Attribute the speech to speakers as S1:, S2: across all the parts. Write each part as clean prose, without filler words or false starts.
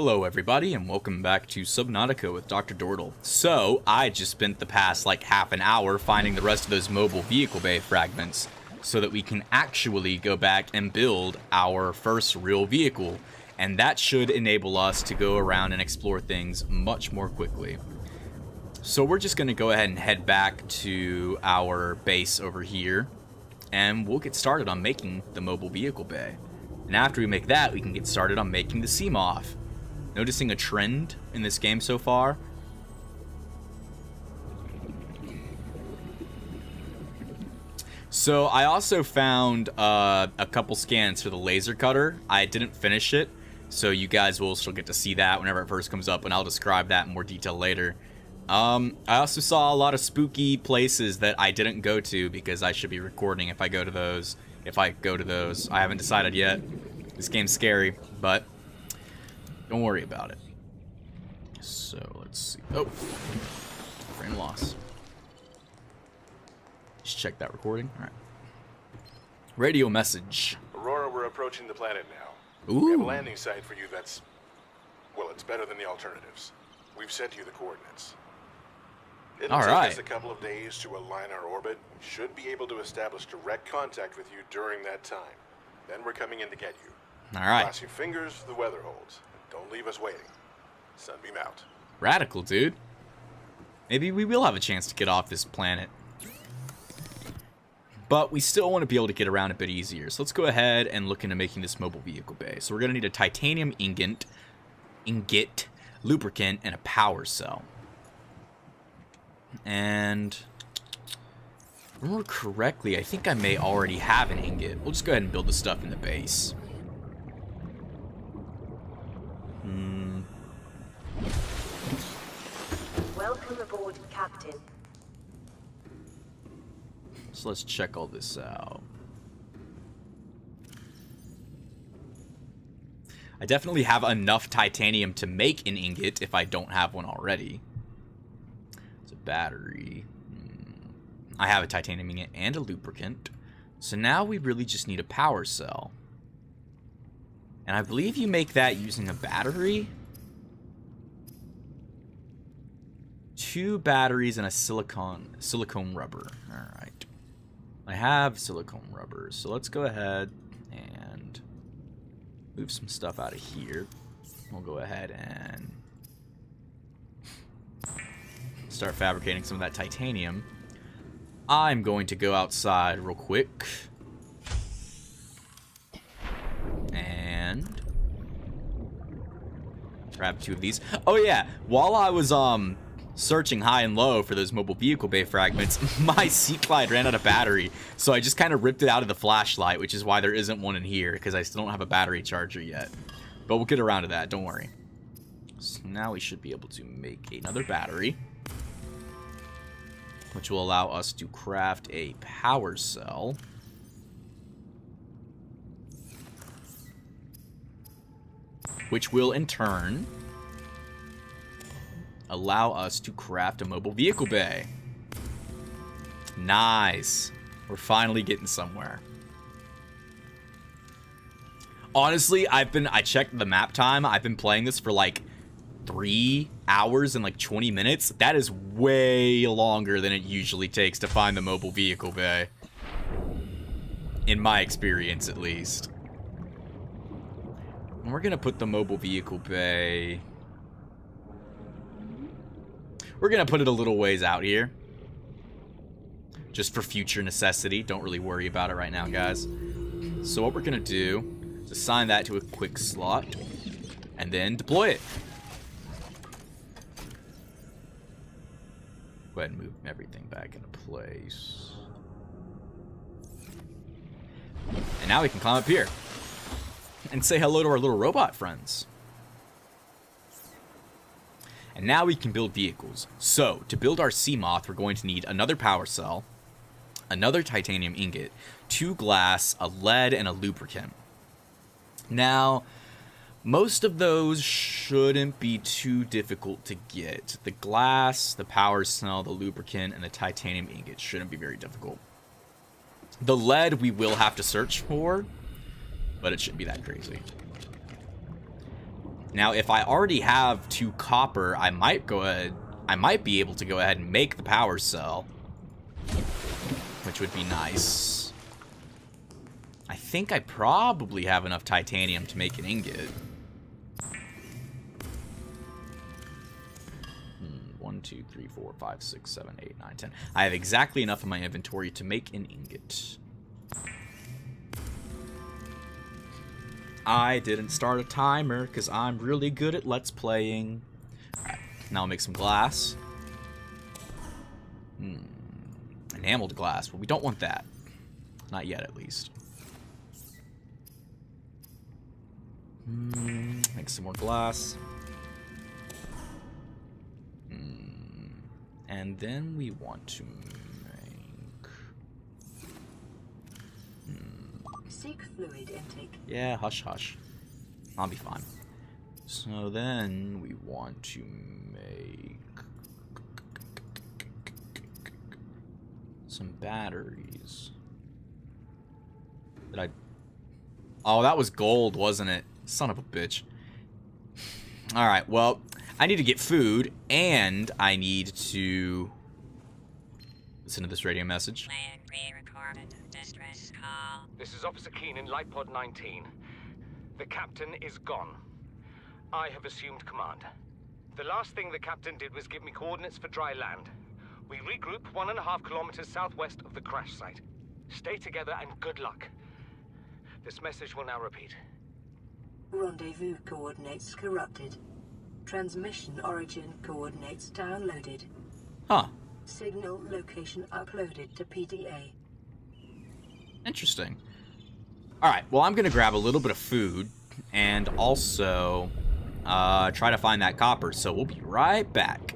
S1: Hello everybody and welcome back to Subnautica with Dr. Dordle. So, I just spent the past like half an hour finding the rest of those mobile vehicle bay fragments so that we can actually go back and build our first real vehicle. And that should enable us to go around and explore things much more quickly. So we're just going to go ahead and head back to our base over here and we'll get started on making the mobile vehicle bay. And after we make that, we can get started on making the Seamoth. Noticing a trend in this game so far? So I also found a couple scans for the laser cutter. I didn't finish it, so you guys will still get to see that whenever it first comes up, and I'll describe that in more detail later. I also saw a lot of spooky places that I didn't go to because I should be recording if I go to those. I haven't decided yet. This game's scary, but don't worry about it. So, let's see. Oh, frame loss. Just check that recording. All right. Radio message.
S2: Aurora, we're approaching the planet now.
S1: Ooh.
S2: We have a landing site for you that's, well, it's better than the alternatives. We've sent you the coordinates. It'll take us a couple of days to align our orbit. We should be able to establish direct contact with you during that time. Then we're coming in to get you.
S1: All right.
S2: Cross your fingers, the weather holds. Don't leave us waiting. Sunbeam out.
S1: Radical, dude. Maybe we will have a chance to get off this planet. But we still want to be able to get around a bit easier. So let's go ahead and look into making this mobile vehicle bay. So we're going to need a titanium ingot, lubricant, and a power cell. And if I remember correctly, I think I may already have an ingot. We'll just go ahead and build the stuff in the base.
S3: Welcome aboard, Captain.
S1: So let's check all this out. I definitely have enough titanium to make an ingot if I don't have one already. It's a battery. I have a titanium ingot and a lubricant. So now we really just need a power cell. And I believe you make that using a battery. 2 batteries and a silicone rubber. Alright. I have silicone rubber. So let's go ahead and move some stuff out of here. We'll go ahead and start fabricating some of that titanium. I'm going to go outside real quick. And grab 2 of these. Oh yeah, while I was searching high and low for those mobile vehicle bay fragments, my Sea Clyde ran out of battery, so I just kind of ripped it out of the flashlight, which is why there isn't one in here, because I still don't have a battery charger yet. But we'll get around to that, don't worry. So now we should be able to make another battery, which will allow us to craft a power cell. Which will, in turn, allow us to craft a mobile vehicle bay. Nice. We're finally getting somewhere. Honestly, I checked the map time. I've been playing this for like 3 hours and like 20 minutes. That is way longer than it usually takes to find the mobile vehicle bay. In my experience, at least. And we're going to put the mobile vehicle bay... We're going to put it a little ways out here. Just for future necessity. Don't really worry about it right now, guys. So what we're going to do is assign that to a quick slot. And then deploy it. Go ahead and move everything back into place. And now we can climb up here. And say hello to our little robot friends. And now we can build vehicles. So, to build our Seamoth, we're going to need another power cell, another titanium ingot, 2 glass, a lead, and a lubricant. Now, most of those shouldn't be too difficult to get. The glass, the power cell, the lubricant, and the titanium ingot shouldn't be very difficult. The lead we will have to search for, but it shouldn't be that crazy. Now, if I already have 2 copper, I might be able to go ahead and make the power cell, which would be nice. I think I probably have enough titanium to make an ingot. 1, 2, 3, 4, 5, 6, 7, 8, 9, 10. I have exactly enough in my inventory to make an ingot. I didn't start a timer because I'm really good at Let's Playing. Alright, now I'll make some glass. Enameled glass. Well, we don't want that. Not yet, at least. Make some more glass. And then we want to make...
S3: Seek fluid intake.
S1: Yeah, hush hush. I'll be fine. So then we want to make some batteries. Did I... Oh, that was gold, wasn't it? Son of a bitch. Alright, well, I need to get food, and I need to listen to this radio message.
S4: Plan pre-recorded distress call.
S5: This is Officer Keane in Light Pod 19. The captain is gone. I have assumed command. The last thing the captain did was give me coordinates for dry land. We regroup 1.5 kilometers southwest of the crash site. Stay together and good luck. This message will now repeat.
S3: Rendezvous coordinates corrupted. Transmission origin coordinates downloaded.
S1: Huh.
S3: Signal location uploaded to PDA.
S1: Interesting. Alright, well, I'm going to grab a little bit of food and also try to find that copper, so we'll be right back.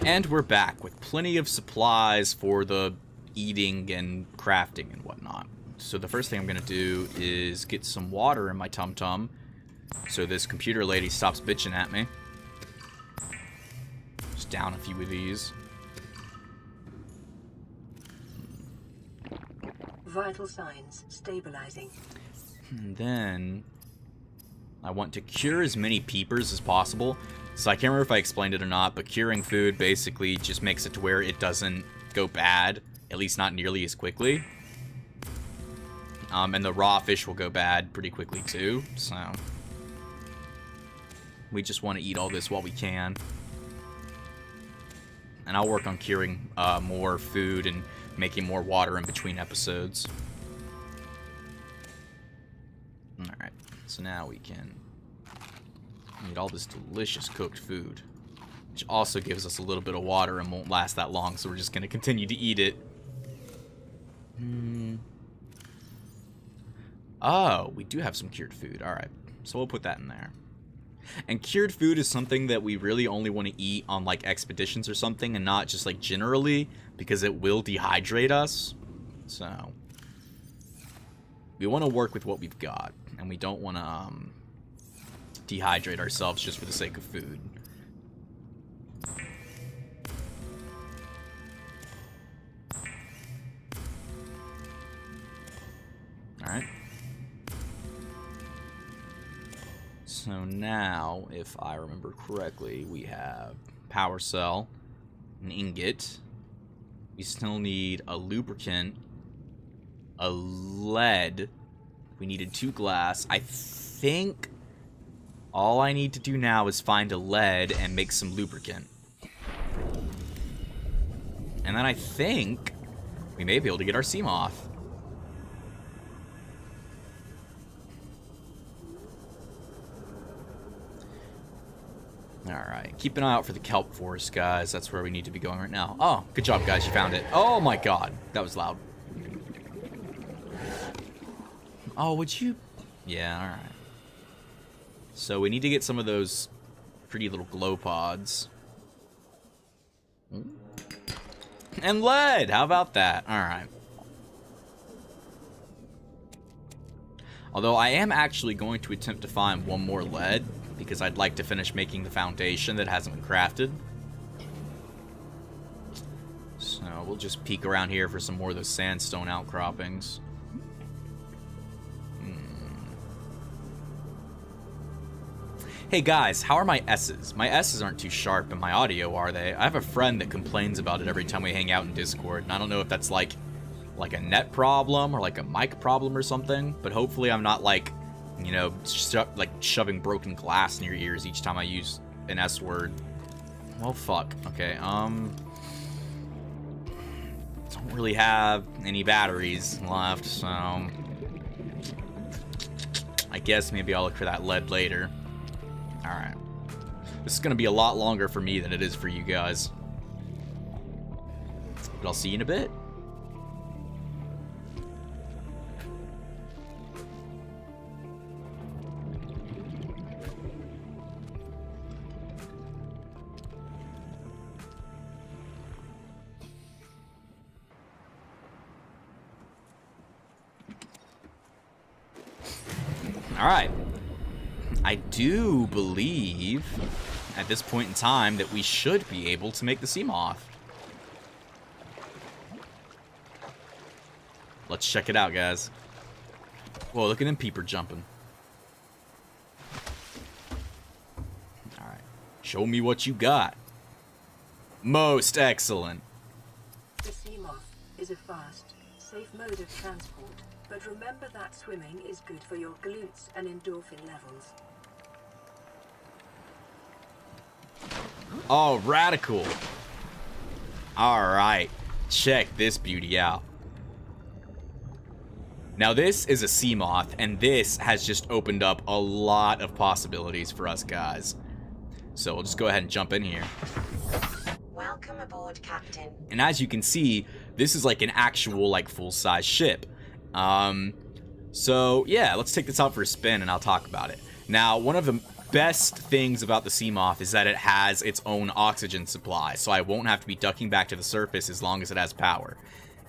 S1: And we're back with plenty of supplies for the eating and crafting and whatnot. So the first thing I'm going to do is get some water in my tum-tum so this computer lady stops bitching at me. Just down a few of these.
S3: Vital signs stabilizing.
S1: And then I want to cure as many peepers as possible. So I can't remember if I explained it or not, but curing food basically just makes it to where it doesn't go bad, at least not nearly as quickly. And the raw fish will go bad pretty quickly too, so we just want to eat all this while we can. And I'll work on curing more food and making more water in between episodes. Alright, so now we can eat all this delicious cooked food, which also gives us a little bit of water and won't last that long, so we're just going to continue to eat it. Oh, we do have some cured food. Alright, so we'll put that in there. And cured food is something that we really only want to eat on, like, expeditions or something, and not just, like, generally, because it will dehydrate us. So we want to work with what we've got, and we don't want to dehydrate ourselves just for the sake of food. Alright. So now, if I remember correctly, we have power cell, an ingot. We still need a lubricant, a lead. We needed 2 glass. I think all I need to do now is find a lead and make some lubricant. And then I think we may be able to get our Seamoth. Alright, keep an eye out for the kelp forest, guys. That's where we need to be going right now. Oh, good job, guys. You found it. Oh, my God. That was loud. Oh, would you? Yeah, alright. So we need to get some of those pretty little glow pods. And lead! How about that? Alright. Although I am actually going to attempt to find one more lead, because I'd like to finish making the foundation that hasn't been crafted. So we'll just peek around here for some more of those sandstone outcroppings. Hey guys, how are my S's? My S's aren't too sharp, and my audio, are they? I have a friend that complains about it every time we hang out in Discord, and I don't know if that's like a net problem or like a mic problem or something, but hopefully I'm not like, you know, shoving broken glass in your ears each time I use an S word. Well, fuck. Okay, don't really have any batteries left, so I guess maybe I'll look for that lead later. Alright. This is gonna be a lot longer for me than it is for you guys. But I'll see you in a bit. Alright. I do believe, at this point in time, that we should be able to make the Seamoth. Let's check it out, guys. Whoa, look at him peeper jumping. Alright. Show me what you got. Most excellent.
S3: The Seamoth is a fast, safe mode of transport. But remember that swimming is good for your glutes and endorphin levels.
S1: Oh, radical. Alright, check this beauty out. Now this is a Seamoth, and this has just opened up a lot of possibilities for us guys. So we'll just go ahead and jump in here.
S6: Welcome aboard, Captain.
S1: And as you can see, this is like an actual like full-size ship. So yeah, let's take this out for a spin and I'll talk about it. Now, one of the best things about the Seamoth is that it has its own oxygen supply, so I won't have to be ducking back to the surface as long as it has power.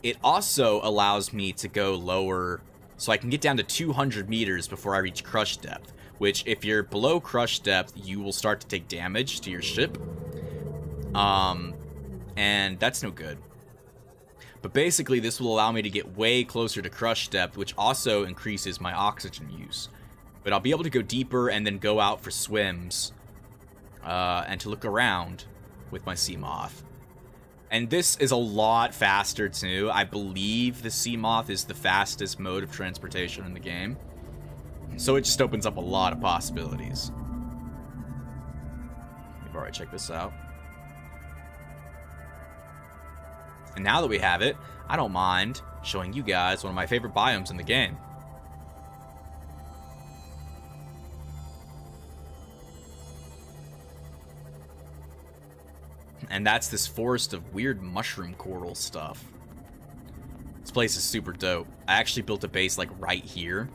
S1: It also allows me to go lower, so I can get down to 200 meters before I reach crush depth, which if you're below crush depth, you will start to take damage to your ship. And that's no good. But basically, this will allow me to get way closer to crush depth, which also increases my oxygen use. But I'll be able to go deeper and then go out for swims, and to look around with my Seamoth. And this is a lot faster, too. I believe the Seamoth is the fastest mode of transportation in the game. So it just opens up a lot of possibilities. We've already checked this out. And now that we have it, I don't mind showing you guys one of my favorite biomes in the game. And that's this forest of weird mushroom coral stuff. This place is super dope. I actually built a base like right here.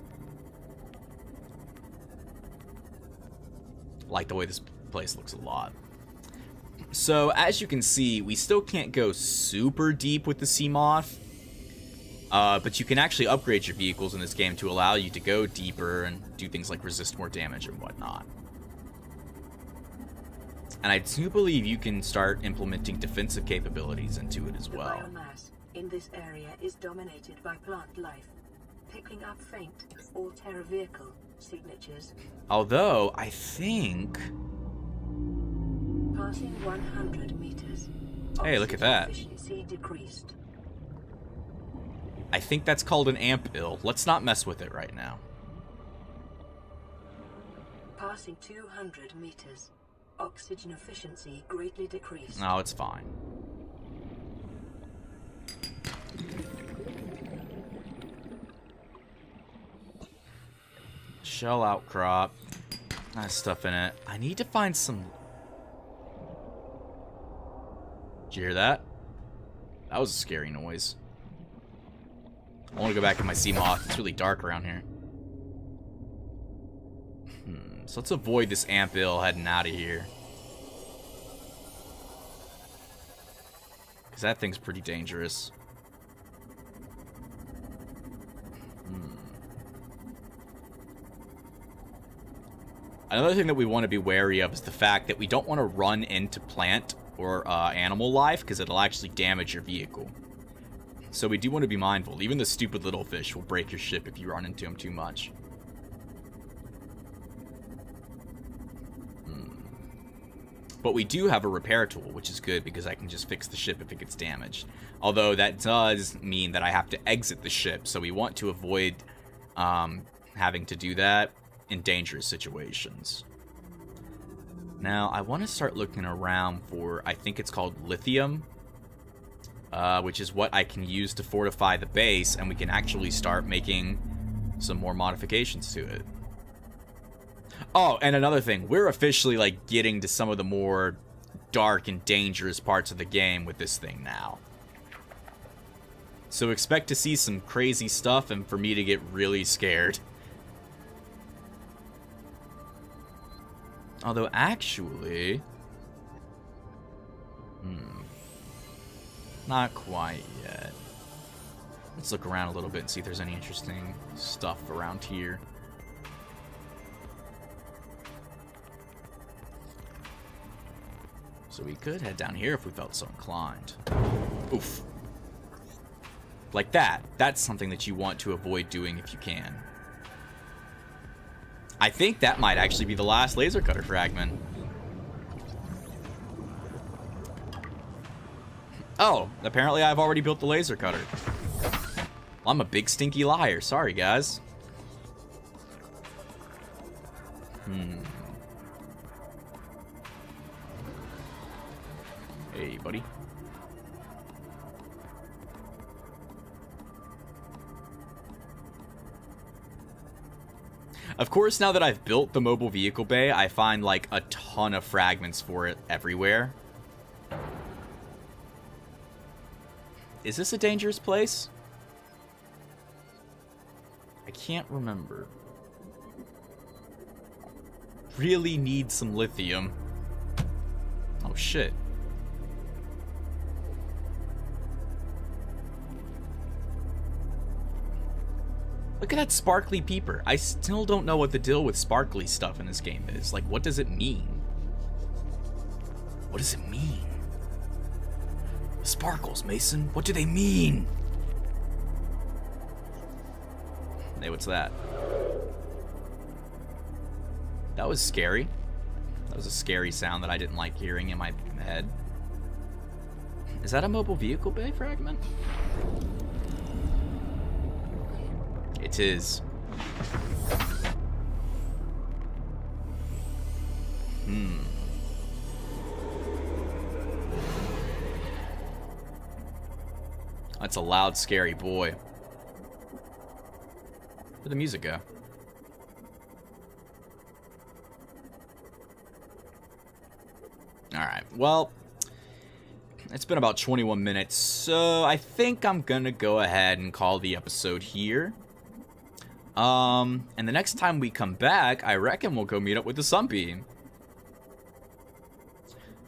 S1: Like the way this place looks a lot. So, as you can see, we still can't go super deep with the Seamoth, but you can actually upgrade your vehicles in this game to allow you to go deeper and do things like resist more damage and whatnot. And I do believe you can start implementing defensive capabilities into it as well.
S3: The biomass in this area is dominated by plant life, picking up faint or terra vehicle signatures.
S1: Although, I think...
S3: Passing 100 meters.
S1: Hey, look at that.
S3: Efficiency decreased.
S1: I think that's called an amp ill. Let's not mess with it right now.
S3: Passing 200 meters. Oxygen efficiency greatly decreased.
S1: No, it's fine. Shell outcrop. Nice stuff in it. I need to find some... Did you hear that? That was a scary noise. I want to go back to my Seamoth. It's really dark around here. So let's avoid this amp ill heading out of here. Because that thing's pretty dangerous. Another thing that we want to be wary of is the fact that we don't want to run into plant or animal life, because it'll actually damage your vehicle. So we do want to be mindful. Even the stupid little fish will break your ship if you run into them too much. But we do have a repair tool, which is good because I can just fix the ship if it gets damaged. Although that does mean that I have to exit the ship, so we want to avoid having to do that in dangerous situations. Now, I want to start looking around for, I think it's called lithium, which is what I can use to fortify the base, and we can actually start making some more modifications to it. Oh, and another thing, we're officially, like, getting to some of the more dark and dangerous parts of the game with this thing now. So expect to see some crazy stuff and for me to get really scared. Although, actually... not quite yet. Let's look around a little bit and see if there's any interesting stuff around here. So we could head down here if we felt so inclined. Oof. Like that. That's something that you want to avoid doing if you can. I think that might actually be the last laser cutter fragment. Oh, apparently I've already built the laser cutter. Well, I'm a big stinky liar. Sorry, guys. Hey, buddy. Of course, now that I've built the mobile vehicle bay, I find, like, a ton of fragments for it everywhere. Is this a dangerous place? I can't remember. Really need some lithium. Oh, shit. Look at that sparkly peeper. I still don't know what the deal with sparkly stuff in this game is. Like, what does it mean? What does it mean? Sparkles, Mason. What do they mean? Hey, what's that? That was scary. That was a scary sound that I didn't like hearing in my head. Is that a mobile vehicle bay fragment? It is. That's a loud, scary boy. Where'd the music go? Alright, well, it's been about 21 minutes, so I think I'm gonna go ahead and call the episode here. And the next time we come back, I reckon we'll go meet up with the Sunbeam.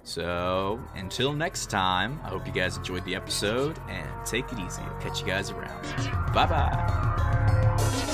S1: So, until next time, I hope you guys enjoyed the episode, and take it easy. I'll catch you guys around. Bye-bye.